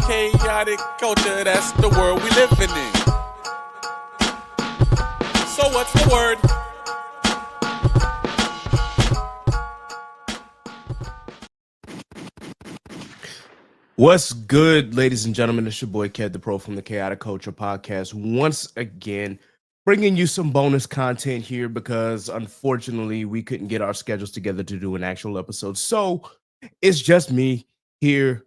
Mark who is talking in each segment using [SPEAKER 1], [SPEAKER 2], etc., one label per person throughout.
[SPEAKER 1] chaotic culture, that's the world we living in. So what's the word?
[SPEAKER 2] What's good, ladies and gentlemen? It's your boy Ked the Pro from the Chaotic Culture Podcast. Once again, bringing you some bonus content here because unfortunately we couldn't get our schedules together to do an actual episode. So it's just me here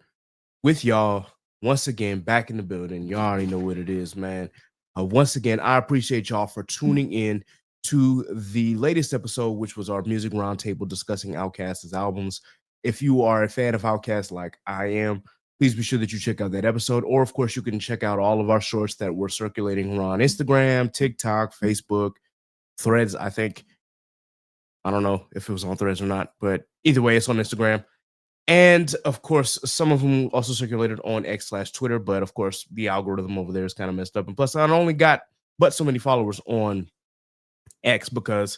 [SPEAKER 2] with y'all once again, back in the building. Y'all already know what it is, man. Once again, I appreciate y'all for tuning in to the latest episode, which was our music roundtable discussing Outkast's albums. If you are a fan of Outkast like I am, please be sure that you check out that episode. Or, of course, you can check out all of our shorts that were circulating on Instagram, TikTok, Facebook, Threads. I think, I don't know if it was on Threads or not, but either way, it's on Instagram. And, of course, some of them also circulated on X/Twitter. But, of course, the algorithm over there is kind of messed up. And plus, I only got but so many followers on X because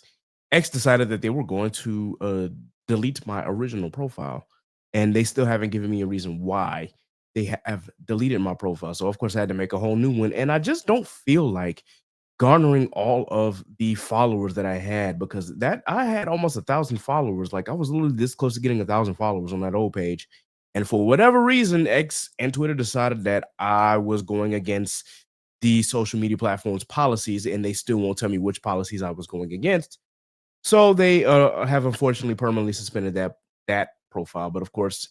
[SPEAKER 2] X decided that they were going to delete my original profile. And they still haven't given me a reason why they have deleted my profile. So, of course, I had to make a whole new one. And I just don't feel like garnering all of the followers that I had because that I had almost 1,000 followers. Like I was literally this close to getting 1,000 followers on that old page. And for whatever reason, X and Twitter decided that I was going against the social media platforms policies, and they still won't tell me which policies I was going against. So they have unfortunately permanently suspended that profile. But of course,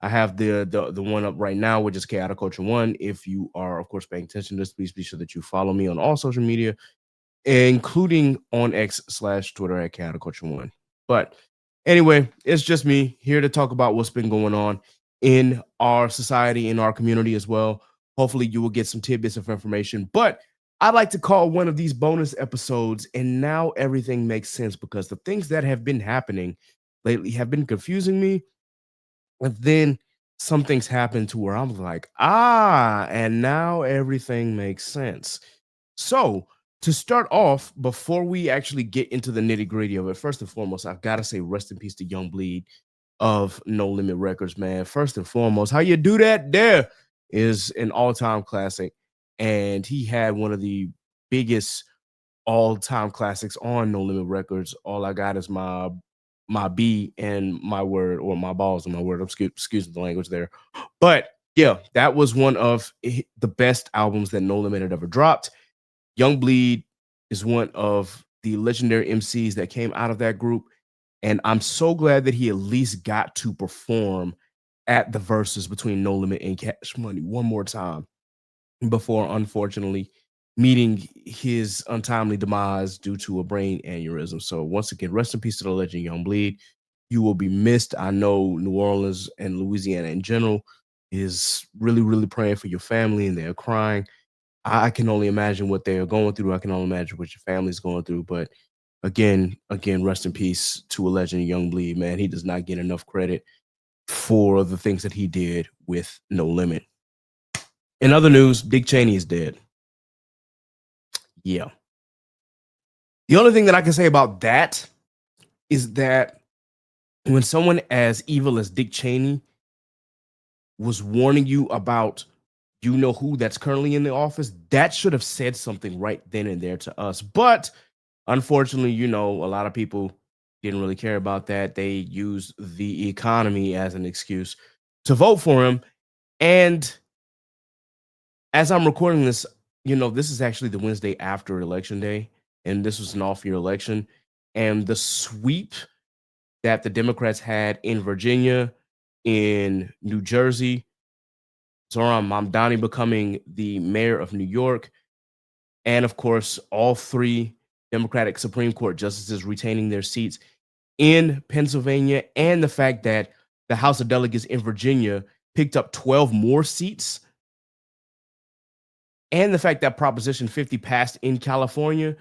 [SPEAKER 2] I have the one up right now, which is Chaotic Culture 1. If you are, of course, paying attention to this, please be sure that you follow me on all social media, including on X/Twitter at Chaotic Culture 1. But anyway, it's just me here to talk about what's been going on in our society, in our community as well. Hopefully, you will get some tidbits of information. But I'd like to call one of these bonus episodes, and now everything makes sense because the things that have been happening lately have been confusing me. And then some things happen to where I'm like, and now everything makes sense. So, to start off, before we actually get into the nitty gritty of it, first and foremost, I've got to say rest in peace to Young Bleed of No Limit Records, man. First and foremost, how you do that there is an all-time classic. And he had one of the biggest all-time classics on No Limit Records. All I got is my B and my word, or my balls and my word. Excuse the language there. But yeah, that was one of the best albums that No Limit had ever dropped. Young Bleed is one of the legendary MCs that came out of that group. And I'm so glad that he at least got to perform at the verses between No Limit and Cash Money one more time before, unfortunately, meeting his untimely demise due to a brain aneurysm. So once again, rest in peace to the legend Young Bleed. You will be missed. I know New Orleans and Louisiana in general is really, really praying for your family, and they're crying. I can only imagine what they are going through. I can only imagine what your family's going through. But again, rest in peace to a legend, Young Bleed, man. He does not get enough credit for the things that he did with No Limit. In other news, Dick Cheney is dead. Yeah. The only thing that I can say about that is that when someone as evil as Dick Cheney was warning you about you know who that's currently in the office, that should have said something right then and there to us. But unfortunately, you know, a lot of people didn't really care about that. They used the economy as an excuse to vote for him. And as I'm recording this, you know, this is actually the Wednesday after Election Day, and this was an off-year election. And the sweep that the Democrats had in Virginia, in New Jersey, Zohran Mamdani becoming the mayor of New York, and of course, all three Democratic Supreme Court justices retaining their seats in Pennsylvania, and the fact that the House of Delegates in Virginia picked up 12 more seats, and the fact that Proposition 50 passed in California,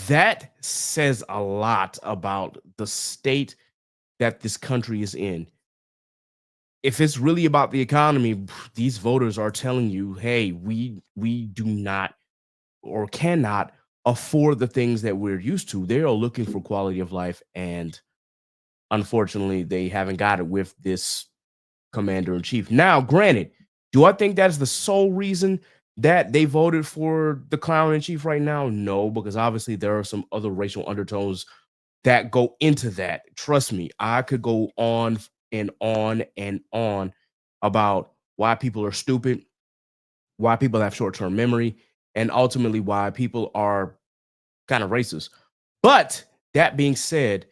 [SPEAKER 2] that says a lot about the state that this country is in. If it's really about the economy, these voters are telling you, hey, we do not or cannot afford the things that we're used to. They are looking for quality of life, and unfortunately, they haven't got it with this commander in chief. Now, granted, Do I think that's the sole reason that they voted for the clown in chief right now? No, because obviously there are some other racial undertones that go into that. Trust me, I could go on and on and on about why people are stupid, why people have short term memory, and ultimately why people are kind of racist. But that being said,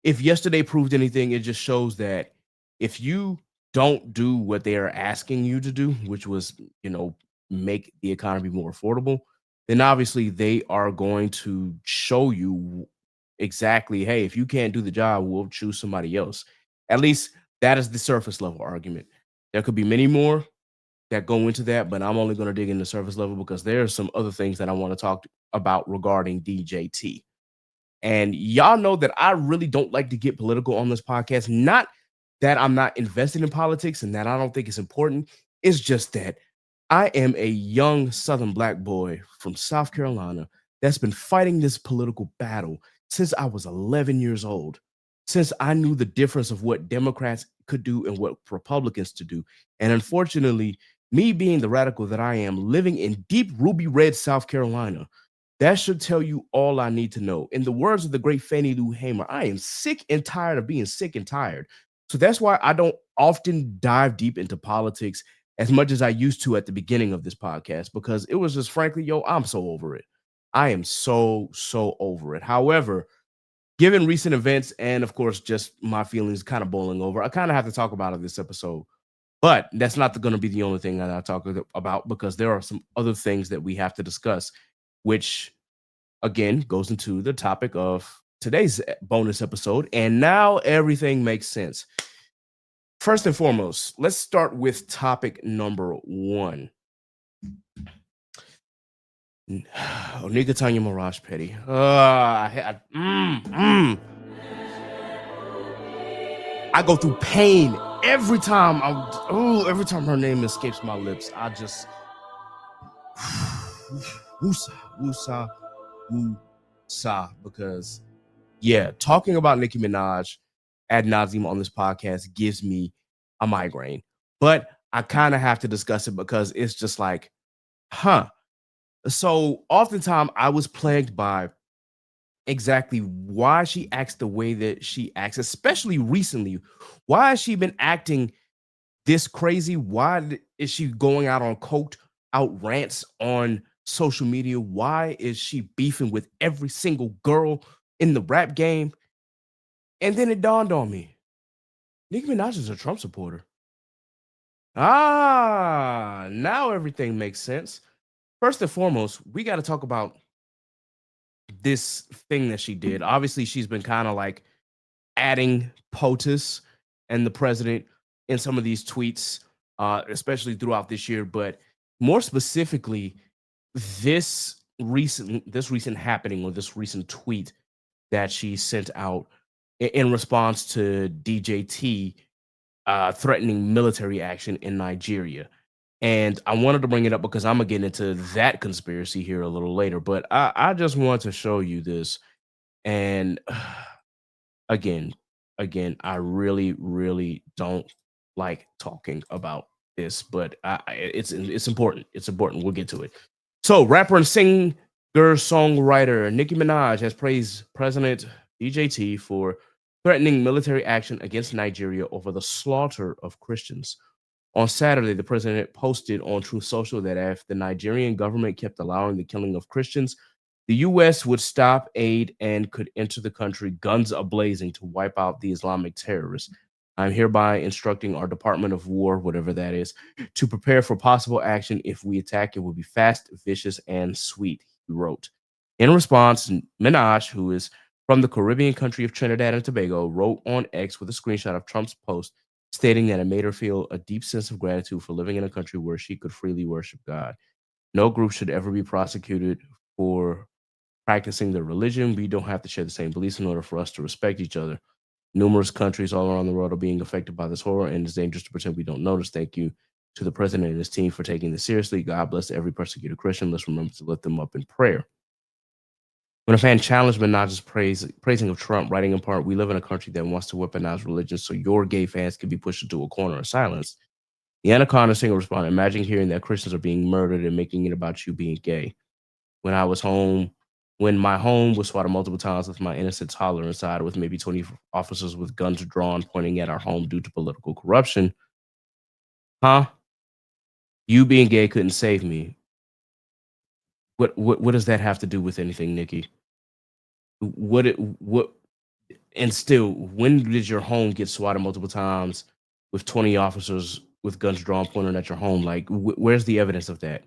[SPEAKER 2] if yesterday proved anything, it just shows that if you don't do what they are asking you to do, which was, you know, make the economy more affordable, then obviously they are going to show you exactly, hey, if you can't do the job, we'll choose somebody else. At least that is the surface level argument. There could be many more that go into that, but I'm only going to dig into surface level because there are some other things that I want to talk about regarding DJT. And y'all know that I really don't like to get political on this podcast. Not that I'm not invested in politics and that I don't think it's important. It's just that I am a young Southern black boy from South Carolina that's been fighting this political battle since I was 11 years old, since I knew the difference of what Democrats could do and what Republicans to do. And unfortunately, me being the radical that I am, living in deep ruby red South Carolina, that should tell you all I need to know. In the words of the great Fannie Lou Hamer, I am sick and tired of being sick and tired. So that's why I don't often dive deep into politics as much as I used to at the beginning of this podcast, because it was just frankly, yo, I'm so over it. I am so over it. However, given recent events and of course just my feelings kind of boiling over, I kind of have to talk about it this episode. But that's not going to be the only thing that I talk about, because there are some other things that we have to discuss, which again goes into the topic of today's bonus episode. And now everything makes sense. First and foremost, let's start with topic number one. Onika Tanya Mirage Petty. I go through pain every time. Every time her name escapes my lips, I just woosah, woosah, woosah. Because yeah, talking about Nicki Minaj ad nauseum on this podcast gives me a migraine. But I kind of have to discuss it because it's just like, huh. So oftentimes I was plagued by exactly why she acts the way that she acts, especially recently. Why has she been acting this crazy? Why is she going out on coked out rants on social media? Why is she beefing with every single girl in the rap game? And then it dawned on me, Nicki Minaj is a Trump supporter. Now everything makes sense. First and foremost, we got to talk about this thing that she did. Obviously, she's been kind of like adding POTUS and the president in some of these tweets, especially throughout this year. But more specifically, this recent happening, or this recent tweet that she sent out in response to DJT threatening military action in Nigeria. And I wanted to bring it up because I'm gonna get into that conspiracy here a little later. But I just want to show you this. And again, I really don't like talking about this, but it's important. It's important. We'll get to it. So, rapper and singer songwriter Nicki Minaj has praised President DJT for threatening military action against Nigeria over the slaughter of Christians. On Saturday, the president posted on Truth Social that if the Nigerian government kept allowing the killing of Christians, the U.S. would stop aid and could enter the country guns ablazing to wipe out the Islamic terrorists. I'm hereby instructing our Department of War, whatever that is, to prepare for possible action. If we attack, it will be fast, vicious, and sweet, he wrote. In response, Minaj, who is from the Caribbean country of Trinidad and Tobago, wrote on X with a screenshot of Trump's post, stating that it made her feel a deep sense of gratitude for living in a country where she could freely worship God. No group should ever be prosecuted for practicing their religion. We don't have to share the same beliefs in order for us to respect each other. Numerous countries all around the world are being affected by this horror, and it's dangerous to pretend we don't notice. Thank you to the president and his team for taking this seriously. God bless every persecuted Christian. Let's remember to lift them up in prayer. When a fan challenged Minaj's praising of Trump, writing in part, "We live in a country that wants to weaponize religion so your gay fans can be pushed into a corner of silence," The Anaconda singer responded, imagine hearing that Christians are being murdered and making it about you being gay. When I was home, when my home was swatted multiple times with my innocent toddler inside with maybe 20 officers with guns drawn pointing at our home due to political corruption. Huh? You being gay couldn't save me. What does that have to do with anything, Nikki? What and still, when did your home get swatted multiple times with 20 officers with guns drawn pointing at your home? Like, where's the evidence of that?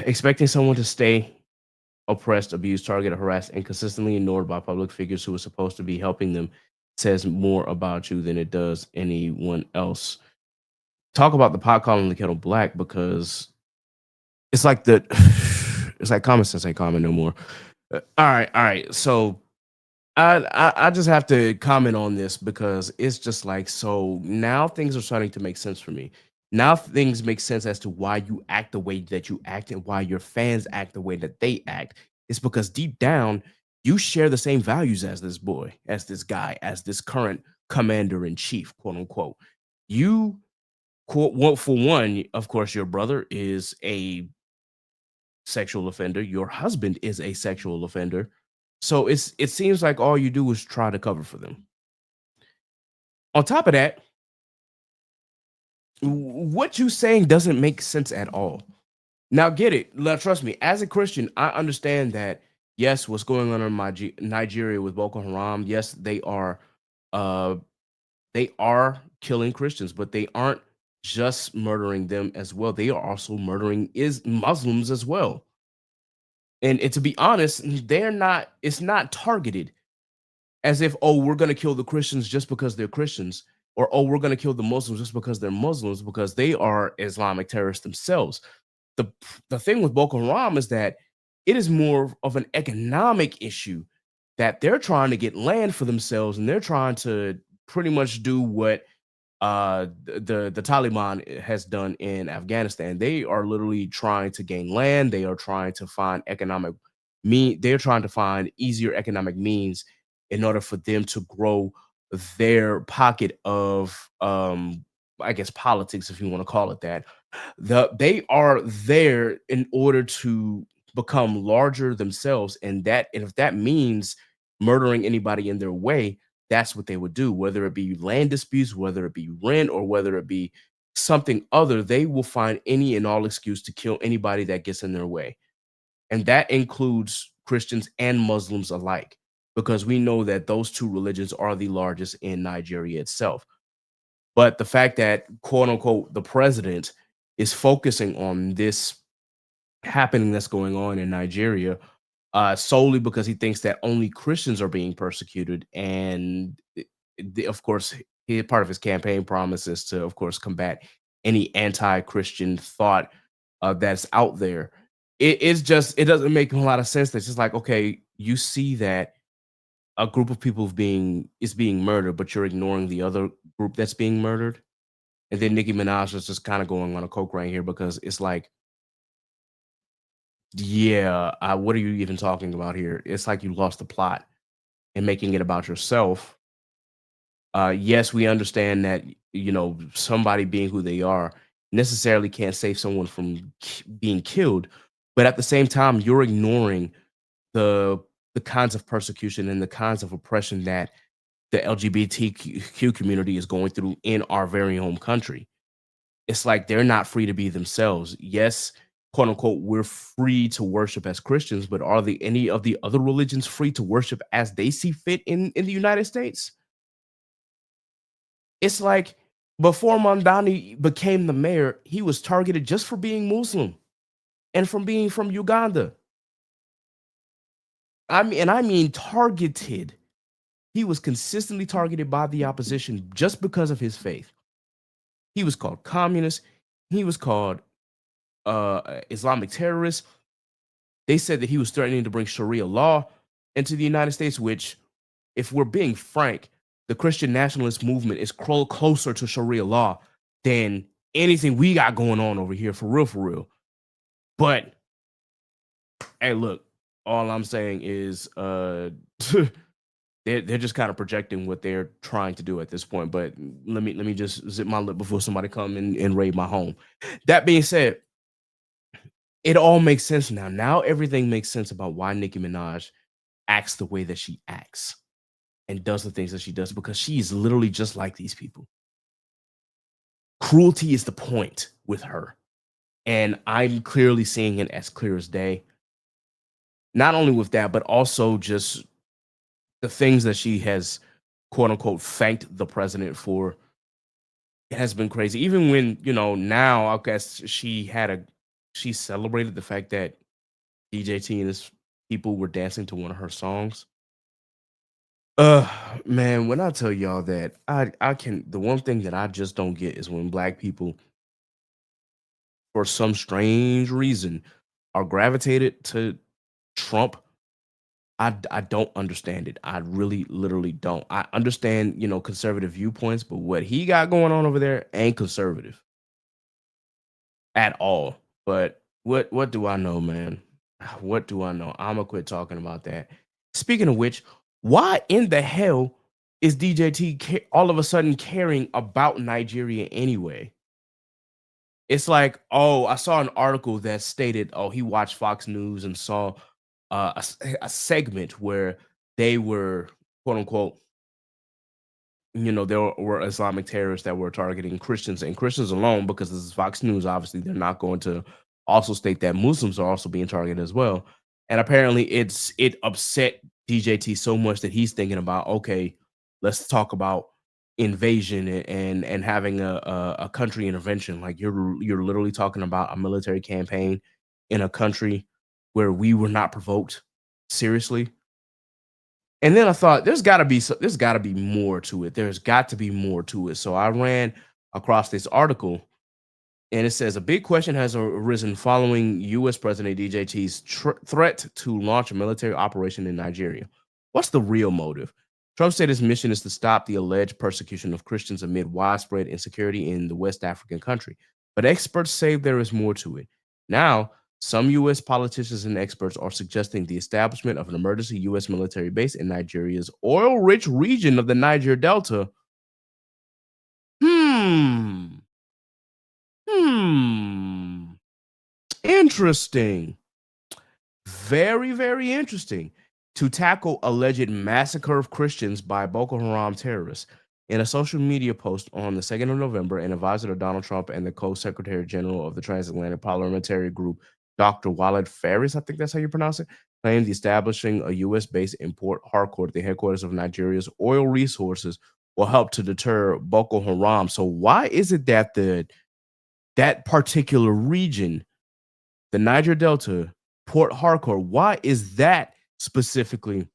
[SPEAKER 2] Expecting someone to stay oppressed, abused, targeted, harassed, and consistently ignored by public figures who are supposed to be helping them says more about you than it does anyone else. Talk about the pot calling the kettle black, because it's like the it's like common sense ain't common no more. All right. So I just have to comment on this because it's just like, so now things are starting to make sense for me. Now things make sense as to why you act the way that you act and why your fans act the way that they act. It's because deep down you share the same values as this boy, as this guy, as this current commander in chief, quote unquote. You quote, well, for one, of course, your brother is a sexual offender. Your husband is a sexual offender. So it seems like all you do is try to cover for them. On top of that, what you saying doesn't make sense at all. Now, get it. Now, trust me, as a Christian, I understand that, yes, what's going on in Nigeria with Boko Haram, yes, uh they are killing Christians, but they aren't just murdering them as well. They are also murdering is Muslims as well. And to be honest, they're not, it's not targeted as if, oh, we're going to kill the Christians just because they're Christians, or oh, we're going to kill the Muslims just because they're Muslims, because they are Islamic terrorists themselves. the the thing with Boko Haram is that it is more of an economic issue, that they're trying to get land for themselves, and they're trying to pretty much do what the Taliban has done in Afghanistan. They are literally trying to gain land. They are trying to find they're trying to find easier economic means in order for them to grow their pocket of I guess politics, if you want to call it that. They are there in order to become larger themselves, and if that means murdering anybody in their way, that's what they would do, whether it be land disputes, whether it be rent, or whether it be something other. They will find any and all excuse to kill anybody that gets in their way, and that includes Christians and Muslims alike, because we know that those two religions are the largest in Nigeria itself. But the fact that, quote unquote, the president is focusing on this happening that's going on in Nigeria, solely because he thinks that only Christians are being persecuted. And of course, part of his campaign promise is to, of course, combat any anti-Christian thought that's out there. It doesn't make a lot of sense. That's just like, okay, you see that a group of people is being murdered, but you're ignoring the other group that's being murdered. And then Nicki Minaj is just kind of going on a coke right here, because it's like, yeah, what are you even talking about here? It's like you lost the plot and making it about yourself. Yes, we understand that, somebody being who they are necessarily can't save someone from being killed, but at the same time, you're ignoring the the kinds of persecution and the kinds of oppression that the LGBTQ community is going through in our very home country. It's like they're not free to be themselves. Yes, quote unquote, we're free to worship as Christians, but are the any of the other religions free to worship as they see fit in the United States? It's like, before Mondani became the mayor, he was targeted just for being Muslim and from being from Uganda. I mean targeted. He was consistently targeted by the opposition just because of his faith. He was called communist. He was called Islamic terrorist. They said that he was threatening to bring Sharia law into the United States, which, if we're being frank, the Christian nationalist movement is closer to Sharia law than anything we got going on over here, for real, for real. But hey, look, all I'm saying is they're just kind of projecting what they're trying to do at this point. But let me just zip my lip before somebody come and raid my home. That being said, it all makes sense now. Now everything makes sense about why Nicki Minaj acts the way that she acts and does the things that she does, because she is literally just like these people. Cruelty is the point with her. And I'm clearly seeing it as clear as day. Not only with that, but also just the things that she has, quote unquote, thanked the president for. It has been crazy. Even when, now I guess she celebrated the fact that DJT and his people were dancing to one of her songs. Uh Man, when I tell y'all that I can the one thing that I just don't get is when black people, for some strange reason, are gravitated to Trump. I don't understand it. I really literally don't. I understand, conservative viewpoints, but what he got going on over there ain't conservative at all. But what do I know, man? What do I know? I'm gonna quit talking about that. Speaking of which, why in the hell is DJT all of a sudden caring about Nigeria anyway? It's like, oh, I saw an article that stated, oh, he watched Fox News and saw a segment where they were, quote unquote, there were Islamic terrorists that were targeting Christians and Christians alone, because this is Fox News. Obviously, they're not going to also state that Muslims are also being targeted as well. And apparently, it upset DJT so much that he's thinking about, okay, let's talk about invasion and having a country intervention. Like you're literally talking about a military campaign in a country where we were not provoked. Seriously. And then I thought there's got to be more to it. There's got to be more to it. So I ran across this article, and it says a big question has arisen following U.S. President DJT's threat to launch a military operation in Nigeria. What's the real motive? Trump said his mission is to stop the alleged persecution of Christians amid widespread insecurity in the West African country. But experts say there is more to it. Now, some U.S. politicians and experts are suggesting the establishment of an emergency U.S. military base in Nigeria's oil rich region of the Niger Delta. Hmm. Hmm. Interesting. Very, very interesting. To tackle alleged massacre of Christians by Boko Haram terrorists. In a social media post on the 2nd of November, an advisor to Donald Trump and the co-secretary general of the Transatlantic Parliamentary Group, Dr. Walid Faris, I think that's how you pronounce it, claimed establishing a U.S. base in Port Harcourt, the headquarters of Nigeria's oil resources, will help to deter Boko Haram. So why is it that that particular region, the Niger Delta, Port Harcourt, why is that specifically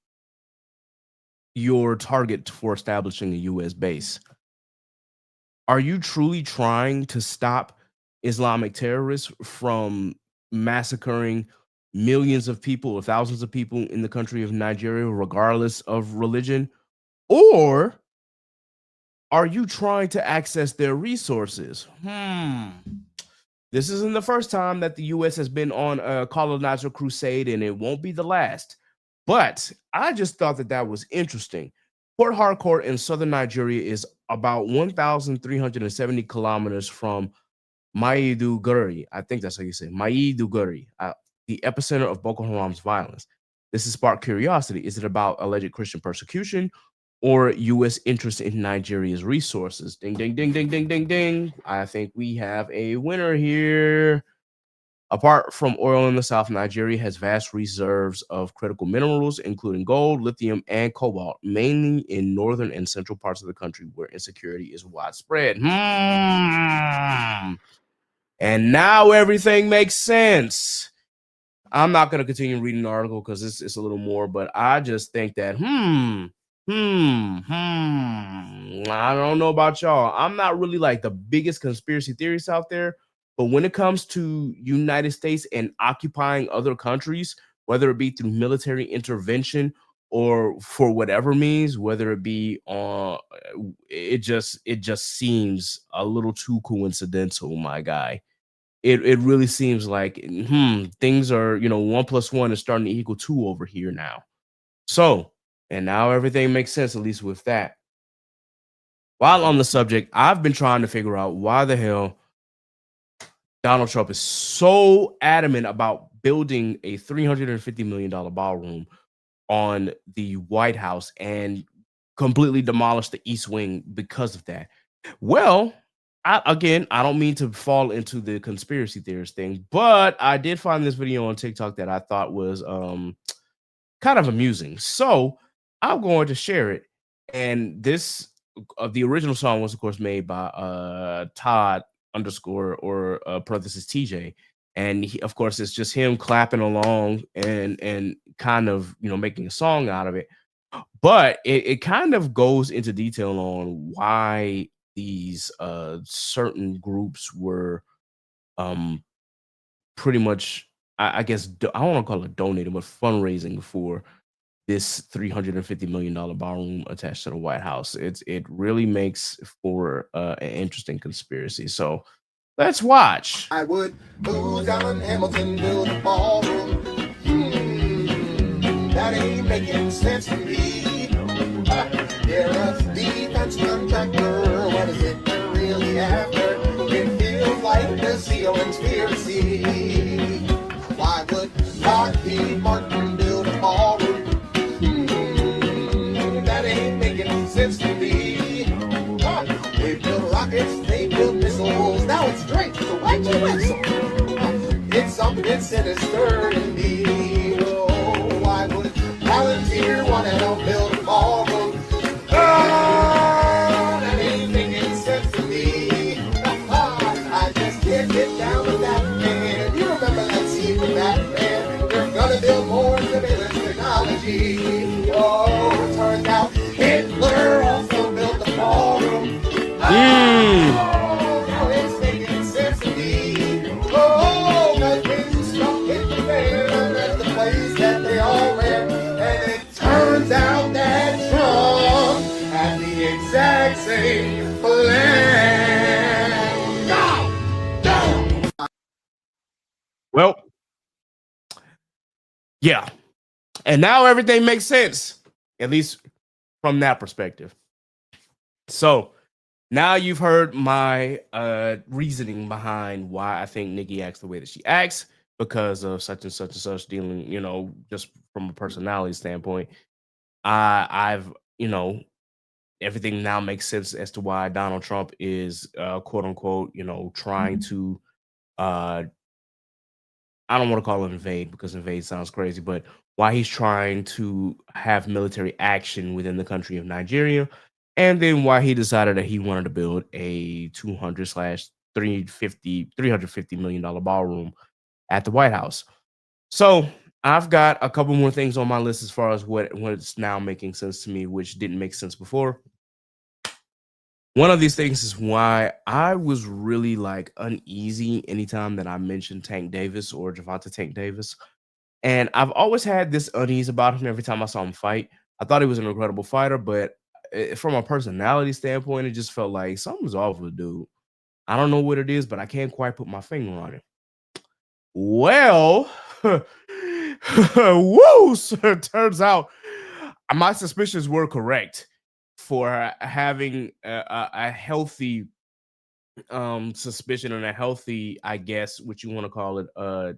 [SPEAKER 2] your target for establishing a US base? Are you truly trying to stop Islamic terrorists from massacring millions of people or thousands of people in the country of Nigeria, regardless of religion? Or are you trying to access their resources? This isn't the first time that the US has been on a colonizer crusade, and it won't be the last. But I just thought that that was interesting. Port Harcourt in southern Nigeria is about 1,370 kilometers from Maiduguri. I think that's how you say it, Maiduguri, the epicenter of Boko Haram's violence. This has sparked curiosity. Is it about alleged Christian persecution or U.S. interest in Nigeria's resources? Ding, ding, ding, ding, ding, ding, ding. I think we have a winner here. Apart from oil in the south, Nigeria has vast reserves of critical minerals, including gold, lithium, and cobalt, mainly in northern and central parts of the country where insecurity is widespread. And now everything makes sense. I'm not going to continue reading the article because it's a little more, but I just think that, I don't know about y'all. I'm not really like the biggest conspiracy theorists out there, but when it comes to United States and occupying other countries, whether it be through military intervention or for whatever means, whether it be it just seems a little too coincidental, my guy. It really seems like things are, one plus one is starting to equal two over here now. So And now everything makes sense, at least with that. While on the subject, I've been trying to figure out why the hell Donald Trump is so adamant about building a $350 million ballroom on the White House and completely demolish the East Wing because of that. Well, I don't mean to fall into the conspiracy theorist thing, but I did find this video on TikTok that I thought was kind of amusing. So I'm going to share it. And this the original song was of course made by Todd underscore or parenthesis TJ. And he, of course, it's just him clapping along and kind of making a song out of it. But it kind of goes into detail on why these certain groups were um pretty much I guess I don't want to call it donating, but fundraising for this $350 million ballroom attached to the White House. It really makes for an interesting conspiracy. So let's watch.
[SPEAKER 3] I would booze down Hamilton, build a ballroom. That ain't making sense to me. They're a defense contractor. What is it they're really after? It feels like the SEAL conspiracy. Why would Lockheed Martin build a ballroom? That ain't making sense to me. They build rockets, they build missiles. Now it's Drake, so why'd you whistle? It's something sinister in me. Oh, why would Volunteer want to help build a ballroom? Oh, that ain't making sense to me. I just can't get down with that man. You remember that scene with Batman? They're gonna build more surveillance technology. Oh, it turns out Hitler also built the ballroom. Oh, now it's making sense to me. Oh, that been stuck in the fan. That's the place that they all ran. And it turns out that Trump had the exact same plan. Go!
[SPEAKER 2] Well, yeah. And now everything makes sense, at least from that perspective. So now you've heard my reasoning behind why I think Nicki acts the way that she acts because of such and such and such dealing, just from a personality standpoint. I've, everything now makes sense as to why Donald Trump is quote unquote, trying to I don't want to call it invade because invade sounds crazy, but why he's trying to have military action within the country of Nigeria, and then why he decided that he wanted to build a 200 slash 350 $350 million ballroom at the White House. So I've got a couple more things on my list as far as what's now making sense to me, which didn't make sense before. One of these things is why I was really like uneasy anytime that I mentioned Tank Davis or Javante Tank Davis. And I've always had this unease about him every time I saw him fight. I thought he was an incredible fighter, but from a personality standpoint, it just felt like something's off with the dude. I don't know what it is, but I can't quite put my finger on it. Well, woo! So it turns out my suspicions were correct for having a healthy suspicion and a healthy, I guess, what you want to call it,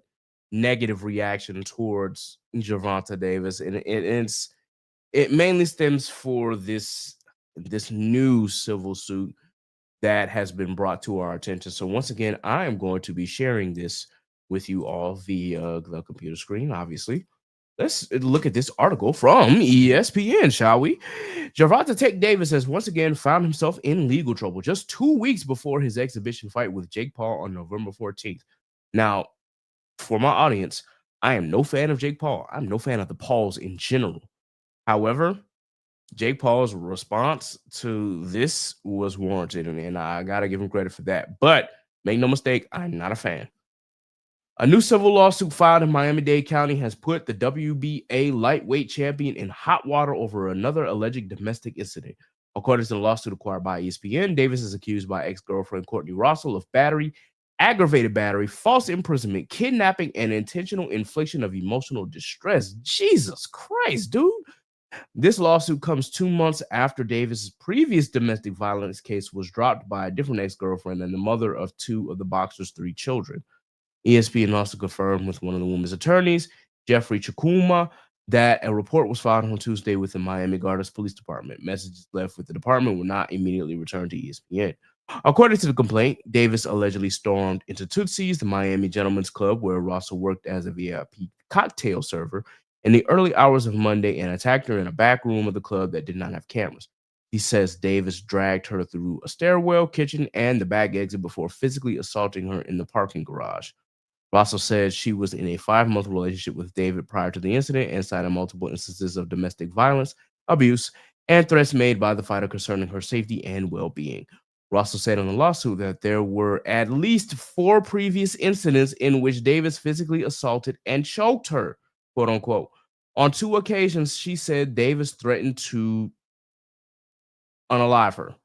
[SPEAKER 2] negative reaction towards Gervonta Davis, and it mainly stems for this new civil suit that has been brought to our attention. So once again, I am going to be sharing this with you all via the computer screen, obviously. Let's look at this article from ESPN, shall we? Gervonta Tank Davis has once again found himself in legal trouble just 2 weeks before his exhibition fight with Jake Paul on November 14th. Now, for my audience, I am no fan of Jake Paul. I'm no fan of the Pauls in general. However, Jake Paul's response to this was warranted, and I got to give him credit for that. But make no mistake, I'm not a fan. A new civil lawsuit filed in Miami-Dade County has put the WBA lightweight champion in hot water over another alleged domestic incident. According to the lawsuit acquired by ESPN, Davis is accused by ex-girlfriend Courtney Russell of battery, aggravated battery, false imprisonment, kidnapping, and intentional infliction of emotional distress. Jesus Christ, dude. This lawsuit comes 2 months after Davis's previous domestic violence case was dropped by a different ex-girlfriend and the mother of two of the boxer's three children. ESPN also confirmed with one of the woman's attorneys, Jeffrey Chikuma, that a report was filed on Tuesday with the Miami Gardens Police Department. Messages left with the department were not immediately returned to ESPN. According to the complaint, Davis allegedly stormed into Tootsie's, the Miami Gentlemen's Club, where Russell worked as a VIP cocktail server, in the early hours of Monday and attacked her in a back room of the club that did not have cameras. He says Davis dragged her through a stairwell, kitchen, and the back exit before physically assaulting her in the parking garage. Russell said she was in a 5-month relationship with David prior to the incident and cited multiple instances of domestic violence, abuse, and threats made by the fighter concerning her safety and well-being. Russell said in the lawsuit that there were at least 4 previous incidents in which Davis physically assaulted and choked her, quote unquote. On 2 occasions, she said Davis threatened to unalive her.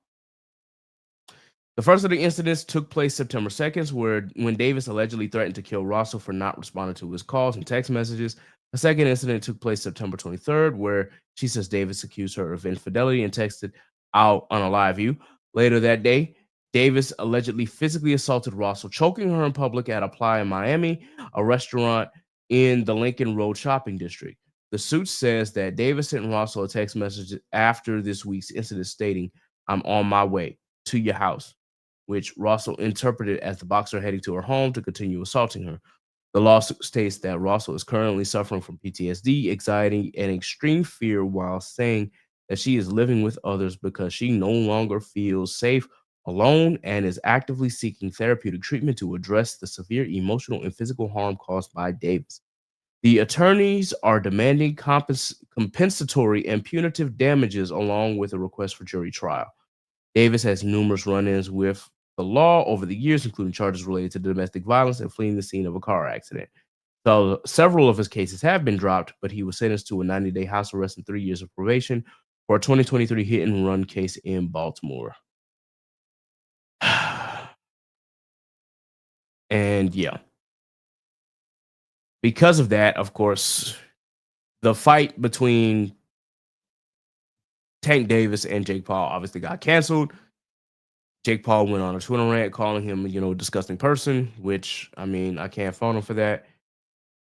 [SPEAKER 2] The first of the incidents took place September 2nd, when Davis allegedly threatened to kill Russell for not responding to his calls and text messages. The second incident took place September 23rd, where she says Davis accused her of infidelity and texted, "I'll unalive you." Later that day, Davis allegedly physically assaulted Russell, choking her in public at a Playa Miami, a restaurant in the Lincoln Road shopping district. The suit says that Davis sent Russell a text message after this week's incident stating, "I'm on my way to your house," which Russell interpreted as the boxer heading to her home to continue assaulting her. The lawsuit states that Russell is currently suffering from PTSD, anxiety, and extreme fear while saying that she is living with others because she no longer feels safe alone and is actively seeking therapeutic treatment to address the severe emotional and physical harm caused by Davis. The attorneys are demanding compensatory and punitive damages along with a request for jury trial. Davis has numerous run-ins with the law over the years, including charges related to domestic violence and fleeing the scene of a car accident. So several of his cases have been dropped, but he was sentenced to a 90-day house arrest and 3 years of probation for a 2023 hit and run case in Baltimore. And yeah, because of that, of course, the fight between Tank Davis and Jake Paul obviously got canceled. Jake Paul went on a Twitter rant calling him, a disgusting person, which, I mean, I can't fault him for that.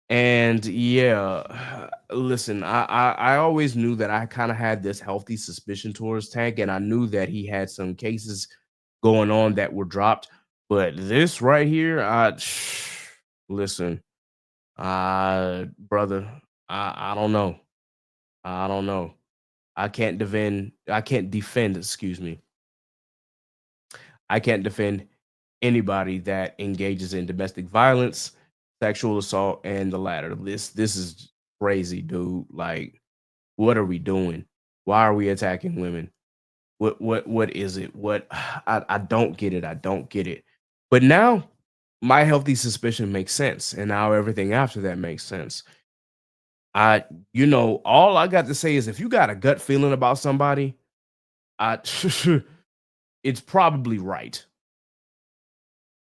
[SPEAKER 2] And yeah, listen, I always knew that I kind of had this healthy suspicion towards Tank, and I knew that he had some cases going on that were dropped. But this right here, listen, brother, I don't know. I don't know. I can't defend, excuse me. I can't defend anybody that engages in domestic violence, sexual assault, and the latter. This is crazy, dude. Like, what are we doing? Why are we attacking women? What is it? What I don't get it. I don't get it. But now my healthy suspicion makes sense. And now everything after that makes sense. All I got to say is if you got a gut feeling about somebody, I it's probably right.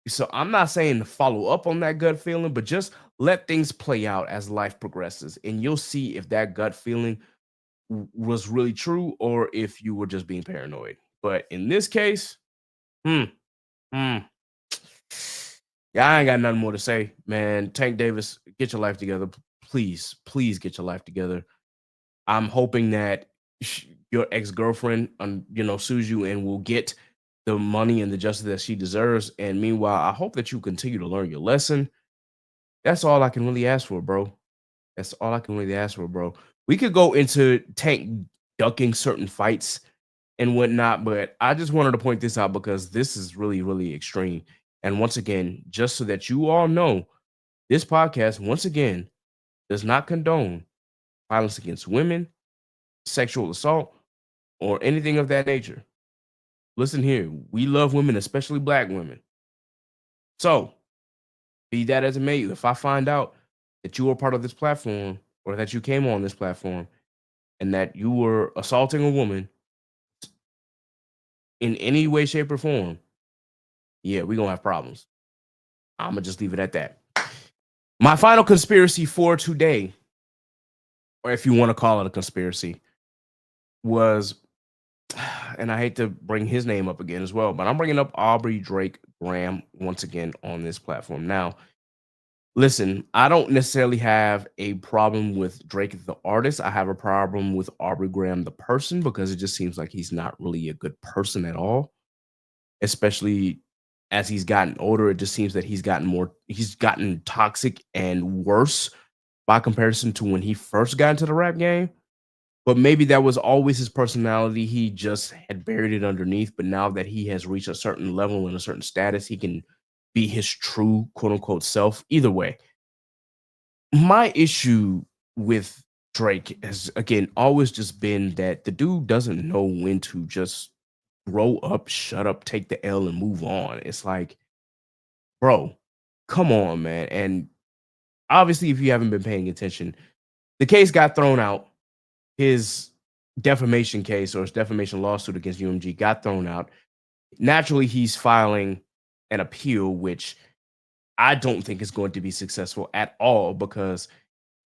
[SPEAKER 2] So I'm not saying to follow up on that gut feeling, but just let things play out as life progresses, and you'll see if that gut feeling was really true or if you were just being paranoid. But in this case, hmm, hmm, yeah, I ain't got nothing more to say, man. Tank Davis, get your life together, please, please get your life together. I'm hoping that your ex-girlfriend, sues you and will get the money and the justice that she deserves. And meanwhile, I hope that you continue to learn your lesson. That's all I can really ask for, bro. That's all I can really ask for, bro. We could go into Tank ducking certain fights and whatnot, but I just wanted to point this out because this is really, really extreme. And once again, just so that you all know, this podcast, once again, does not condone violence against women, sexual assault, or anything of that nature. Listen here, we love women, especially black women. So, be that as it may, if I find out that you are part of this platform or that you came on this platform and that you were assaulting a woman in any way, shape, or form, yeah, we're going to have problems. I'm going to just leave it at that. My final conspiracy for today, or if you want to call it a conspiracy, was, and I hate to bring his name up again as well, but I'm bringing up Aubrey Drake Graham once again on this platform. Now, listen, I don't necessarily have a problem with Drake the artist. I have a problem with Aubrey Graham the person because it just seems like he's not really a good person at all, especially as he's gotten older. It just seems that he's gotten toxic and worse by comparison to when he first got into the rap game. But maybe that was always his personality. He just had buried it underneath. But now that he has reached a certain level and a certain status, he can be his true quote unquote self. Either way, my issue with Drake has again always just been that the dude doesn't know when to just grow up, shut up, take the L, and move on. It's like, bro, come on, man. And obviously, if you haven't been paying attention, the case got thrown out. His defamation case or his defamation lawsuit against UMG got thrown out. Naturally, he's filing an appeal, which I don't think is going to be successful at all because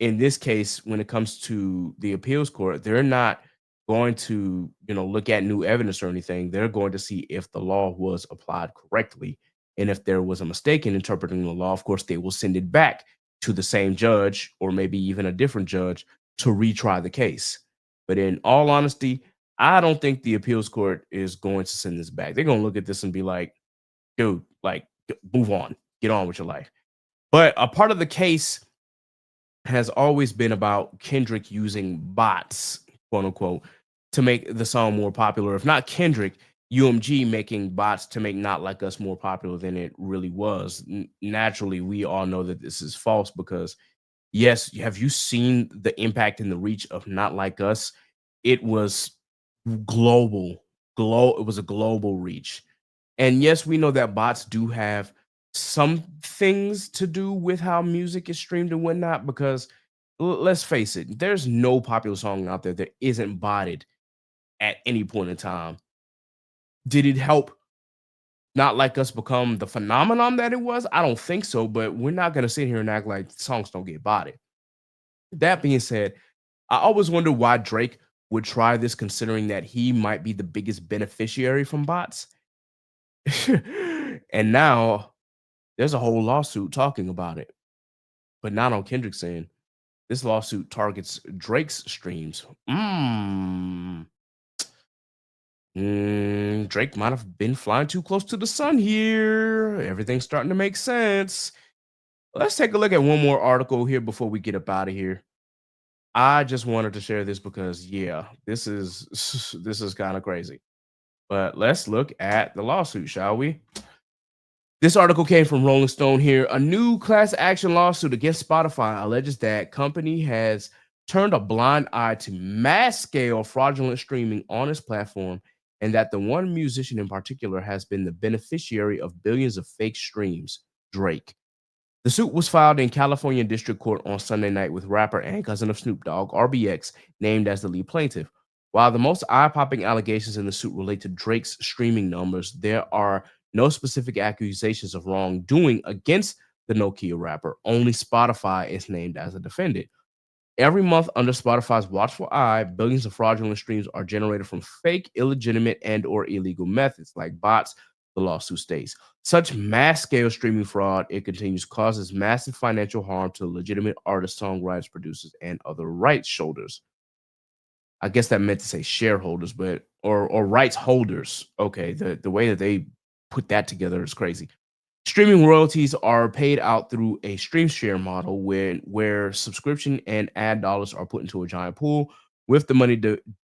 [SPEAKER 2] in this case, when it comes to the appeals court, they're not going to, look at new evidence or anything. They're going to see if the law was applied correctly. And if there was a mistake in interpreting the law, of course, they will send it back to the same judge or maybe even a different judge to retry the case. But in all honesty, I don't think the appeals court is going to send this back. They're going to look at this and be like, dude, like, move on, get on with your life. But a part of the case has always been about Kendrick using bots, quote unquote, to make the song more popular. If not Kendrick, UMG making bots to make Not Like Us more popular than it really was. Naturally, we all know that this is false because, yes, have you seen the impact and the reach of Not Like Us? It was global. It was a global reach. And yes, we know that bots do have some things to do with how music is streamed and whatnot, because let's face it, there's no popular song out there that isn't botted at any point in time. Did it help Not Like Us become the phenomenon that it was? I don't think so, but we're not going to sit here and act like songs don't get botted. That being said, I always wonder why Drake would try this, considering that he might be the biggest beneficiary from bots. And now there's a whole lawsuit talking about it, but not on Kendrick's end. This lawsuit targets Drake's streams. Drake might have been flying too close to the sun here. Everything's starting to make sense. Let's take a look at one more article here before we get up out of here. I just wanted to share this because, yeah, this is kind of crazy. But let's look at the lawsuit, shall we? This article came from Rolling Stone here. A new class action lawsuit against Spotify alleges that company has turned a blind eye to mass scale fraudulent streaming on its platform, and that the one musician in particular has been the beneficiary of billions of fake streams, Drake. The suit was filed in California District Court on Sunday night with rapper and cousin of Snoop Dogg, RBX, named as the lead plaintiff. While the most eye-popping allegations in the suit relate to Drake's streaming numbers, there are no specific accusations of wrongdoing against the Nokia rapper. Only Spotify is named as a defendant. Every month, under Spotify's watchful eye, billions of fraudulent streams are generated from fake, illegitimate, and/or illegal methods like bots, the lawsuit states. Such mass-scale streaming fraud, it continues, causes massive financial harm to legitimate artists, songwriters, producers, and other rights holders. I guess that meant to say shareholders, but or rights holders. Okay, the way that they put that together is crazy. Streaming royalties are paid out through a stream share model where subscription and ad dollars are put into a giant pool with the money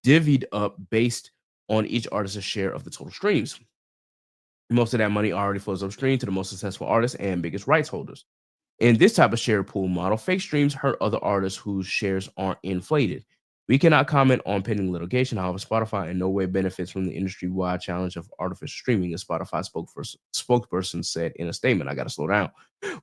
[SPEAKER 2] divvied up based on each artist's share of the total streams. Most of that money already flows upstream to the most successful artists and biggest rights holders. In this type of share pool model, fake streams hurt other artists whose shares aren't inflated. We cannot comment on pending litigation. However, Spotify in no way benefits from the industry-wide challenge of artificial streaming, as Spotify spokesperson said in a statement. I got to slow down.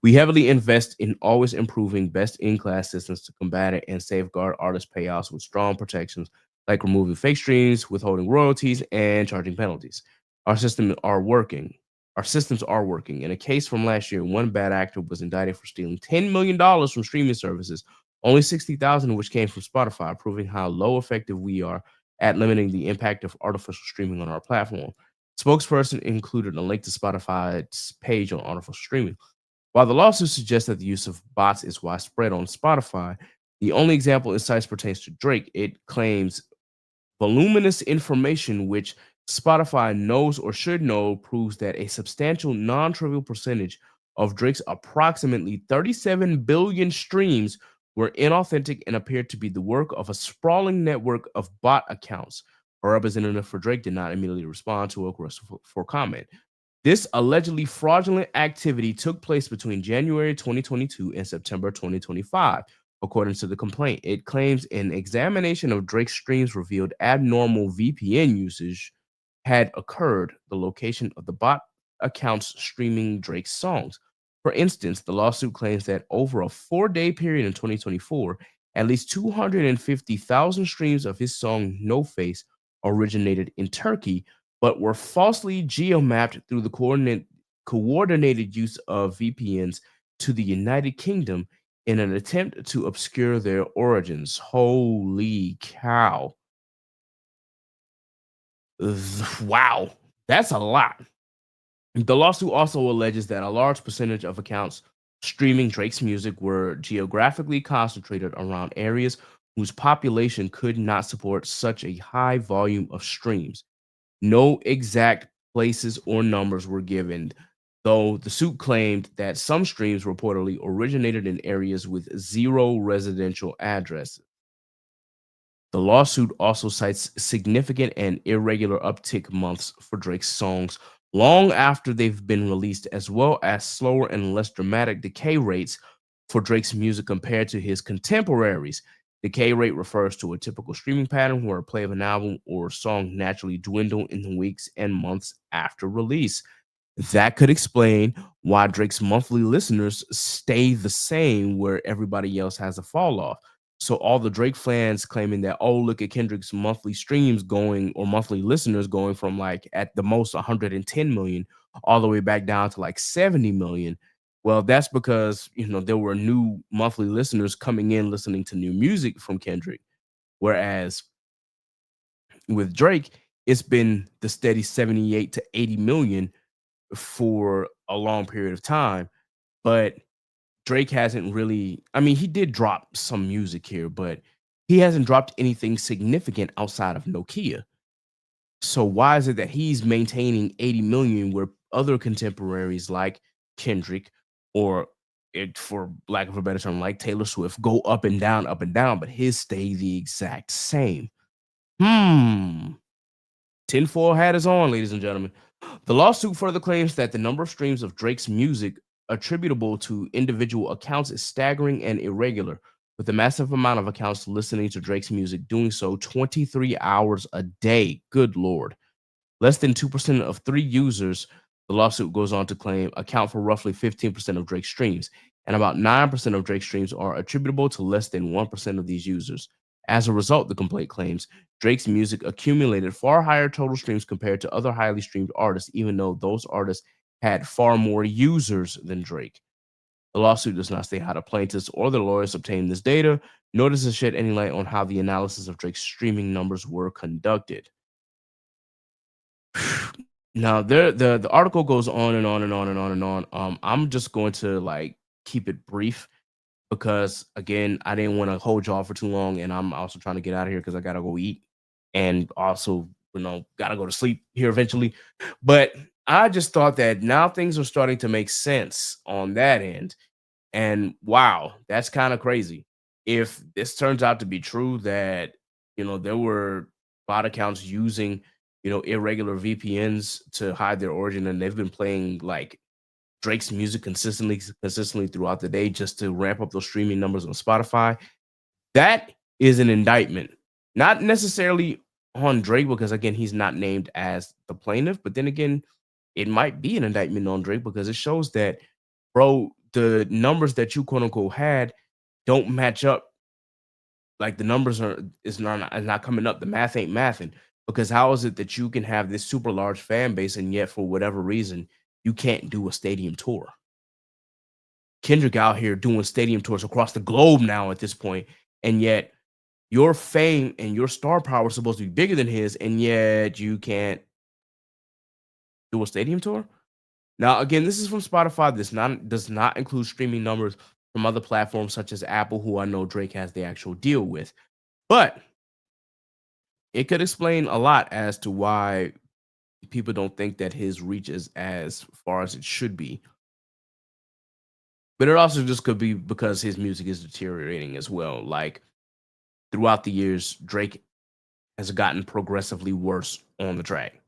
[SPEAKER 2] We heavily invest in always improving best-in-class systems to combat it and safeguard artist payouts with strong protections like removing fake streams, withholding royalties, and charging penalties. Our systems are working. In a case from last year, one bad actor was indicted for stealing $10 million from streaming services, only $60,000 of which came from Spotify, proving how low effective we are at limiting the impact of artificial streaming on our platform. Spokesperson included a link to Spotify's page on artificial streaming. While the lawsuit suggests that the use of bots is widespread on Spotify, the only example it cites pertains to Drake. It claims voluminous information, which Spotify knows or should know, proves that a substantial, non trivial percentage of Drake's approximately 37 billion streams were inauthentic and appeared to be the work of a sprawling network of bot accounts. A representative for Drake did not immediately respond to a request for comment. This allegedly fraudulent activity took place between January 2022 and September 2025, according to the complaint. It claims an examination of Drake's streams revealed abnormal VPN usage had occurred, the location of the bot accounts streaming Drake's songs. For instance, the lawsuit claims that over a 4-day period in 2024, at least 250,000 streams of his song No Face originated in Turkey, but were falsely geomapped through the coordinated use of VPNs to the United Kingdom in an attempt to obscure their origins. Holy cow. Wow, that's a lot. The lawsuit also alleges that a large percentage of accounts streaming Drake's music were geographically concentrated around areas whose population could not support such a high volume of streams. No exact places or numbers were given, though the suit claimed that some streams reportedly originated in areas with zero residential addresses. The lawsuit also cites significant and irregular uptick months for Drake's songs long after they've been released, as well as slower and less dramatic decay rates for Drake's music compared to his contemporaries. Decay rate refers to a typical streaming pattern where a play of an album or song naturally dwindle in the weeks and months after release. That could explain why Drake's monthly listeners stay the same where everybody else has a fall off. So all the Drake fans claiming that, oh, look at Kendrick's monthly streams going or monthly listeners going from like at the most 110 million all the way back down to like 70 million. Well, that's because, there were new monthly listeners coming in listening to new music from Kendrick. Whereas with Drake, it's been the steady 78 to 80 million for a long period of time. But Drake hasn't really, I mean, he did drop some music here, but he hasn't dropped anything significant outside of Nokia. So why is it that he's maintaining 80 million where other contemporaries like Kendrick or for lack of a better term, like Taylor Swift go up and down, but his stay the exact same? Tinfoil hat is on, ladies and gentlemen. The lawsuit further claims that the number of streams of Drake's music attributable to individual accounts is staggering and irregular, with a massive amount of accounts listening to Drake's music doing so 23 hours a day. Good Lord. Less than 2% of three users, the lawsuit goes on to claim, account for roughly 15% of Drake's streams, and about 9% of Drake's streams are attributable to less than 1% of these users. As a result, the complaint claims Drake's music accumulated far higher total streams compared to other highly streamed artists, even though those artists had far more users than Drake. The lawsuit does not state how the plaintiffs or their lawyers obtained this data, nor does it shed any light on how the analysis of Drake's streaming numbers were conducted. Now, the article goes on and on and on and on and on. I'm just going to keep it brief because again, I didn't want to hold y'all for too long, and I'm also trying to get out of here because I gotta go eat and also gotta go to sleep here eventually. But I just thought that now things are starting to make sense on that end. And wow, that's kind of crazy. If this turns out to be true that, there were bot accounts using, irregular VPNs to hide their origin, and they've been playing like Drake's music consistently throughout the day just to ramp up those streaming numbers on Spotify, that is an indictment. Not necessarily on Drake, because again, he's not named as the plaintiff, but then again, it might be an indictment on Drake because it shows that, bro, the numbers that you quote unquote had don't match up. Like the numbers is not coming up. The math ain't mathing. Because how is it that you can have this super large fan base and yet for whatever reason you can't do a stadium tour? Kendrick out here doing stadium tours across the globe now at this point, and yet Your fame and your star power is supposed to be bigger than his, and yet you can't do a stadium tour. Now, again, this is from Spotify. This does not include streaming numbers from other platforms such as Apple, who I know Drake has the actual deal with. But it could explain a lot as to why people don't think that his reach is as far as it should be. But it also just could be because his music is deteriorating as well. Like throughout the years, Drake has gotten progressively worse on the track.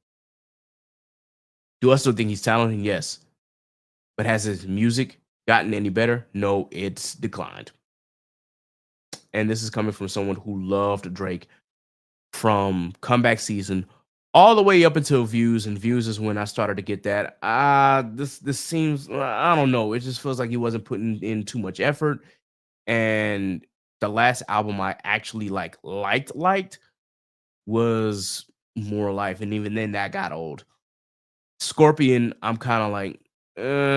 [SPEAKER 2] Do I still think he's talented? Yes. But has his music gotten any better? No, it's declined. And this is coming from someone who loved Drake from comeback season all the way up until views, and views is when I started to get that. This seems, I don't know. It just feels like he wasn't putting in too much effort. And the last album I actually liked was More Life, and even then that got old. Scorpion, I'm kind of like,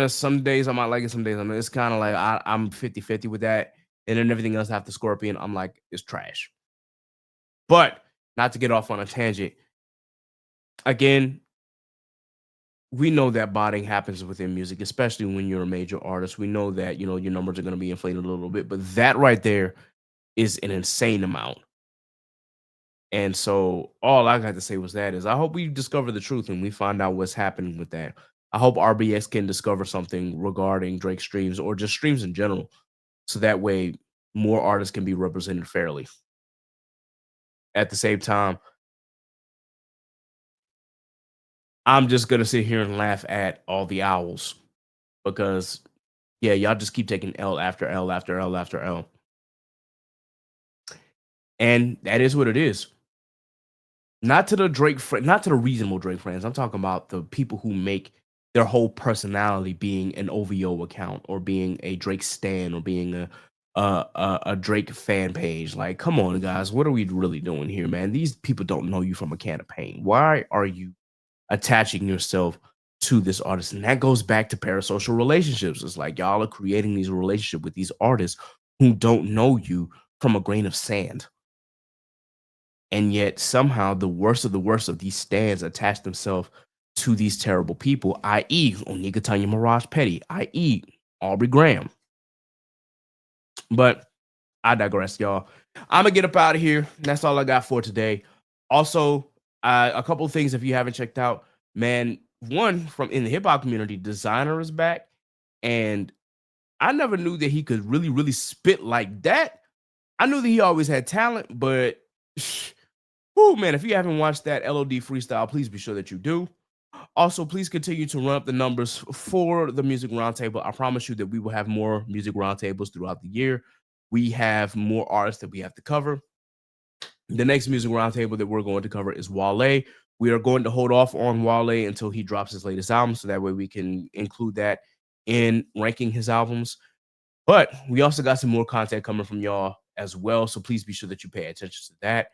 [SPEAKER 2] some days I might like it, some days it's kind of like I'm 50-50 with that. And then everything else after Scorpion, I'm like, it's trash. But not to get off on a tangent, again, we know that botting happens within music, especially when you're a major artist. We know that, your numbers are going to be inflated a little bit, but that right there is an insane amount. And so all I got to say was that is I hope we discover the truth and we find out what's happening with that. I hope RBX can discover something regarding Drake streams or just streams in general. So that way more artists can be represented fairly. At the same time, I'm just gonna sit here and laugh at all the owls because yeah, y'all just keep taking L after L after L after L. And that is what it is. Not to the not to the reasonable Drake fans. I'm talking about the people who make their whole personality being an OVO account or being a Drake stan or being a Drake fan page. Like, come on, guys, what are we really doing here, man? These people don't know you from a can of paint. Why are you attaching yourself to this artist? And that goes back to parasocial relationships. It's like y'all are creating these relationships with these artists who don't know you from a grain of sand. And yet somehow the worst of these stands attach themselves to these terrible people, i.e. Onika Tanya Mirage Petty, i.e. Aubrey Graham. But I digress, y'all. I'm going to get up out of here. That's all I got for today. Also, a couple of things if you haven't checked out, man. One, from in the hip-hop community, Designer is back. And I never knew that he could really, really spit like that. I knew that he always had talent, but... oh man, if you haven't watched that LOD freestyle, please be sure that you do. Also, please continue to run up the numbers for the Music Roundtable. I promise you that we will have more Music Roundtables throughout the year. We have more artists that we have to cover. The next Music Roundtable that we're going to cover is Wale. We are going to hold off on Wale until he drops his latest album, so that way we can include that in ranking his albums. But we also got some more content coming from y'all as well, so please be sure that you pay attention to that.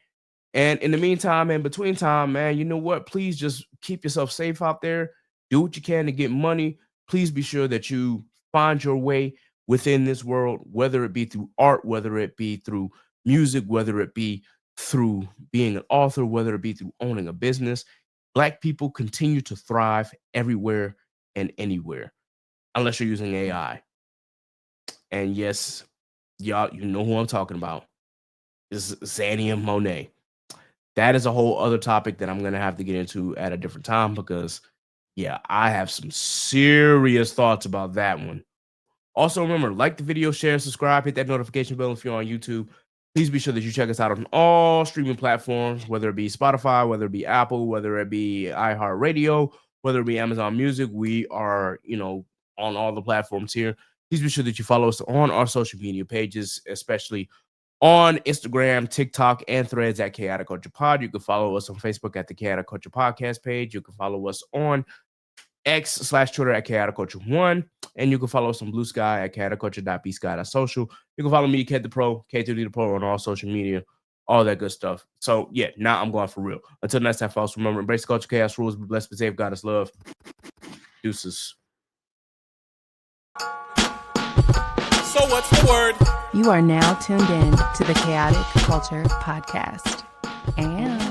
[SPEAKER 2] And in the meantime, and between time, man, you know what? Please just keep yourself safe out there. Do what you can to get money. Please be sure that you find your way within this world, whether it be through art, whether it be through music, whether it be through being an author, whether it be through owning a business. Black people continue to thrive everywhere and anywhere, unless you're using AI. And yes, y'all, you know who I'm talking about. It's Zanny and Monet. That is a whole other topic that I'm going to have to get into at a different time because, yeah, I have some serious thoughts about that one. Also, remember, like the video, share, subscribe, hit that notification bell if you're on YouTube. Please be sure that you check us out on all streaming platforms, whether it be Spotify, whether it be Apple, whether it be iHeartRadio, whether it be Amazon Music. We are, on all the platforms here. Please be sure that you follow us on our social media pages, especially on Instagram, TikTok, and Threads at Chaotic Culture Pod. You can follow us on Facebook at the Chaotic Culture Podcast page. You can follow us on X/Twitter at Chaotic Culture 1. And you can follow us on Blue Sky at chaoticculture.bsky.social. You can follow me, Ked the Pro, K3D the Pro, on all social media, all that good stuff. So, yeah, now I'm going for real. Until next time, folks, remember, embrace the culture, chaos rules, be blessed, be safe, God is love. Deuces.
[SPEAKER 1] So what's the word?
[SPEAKER 4] You are now tuned in to the Chaotic Culture Podcast. And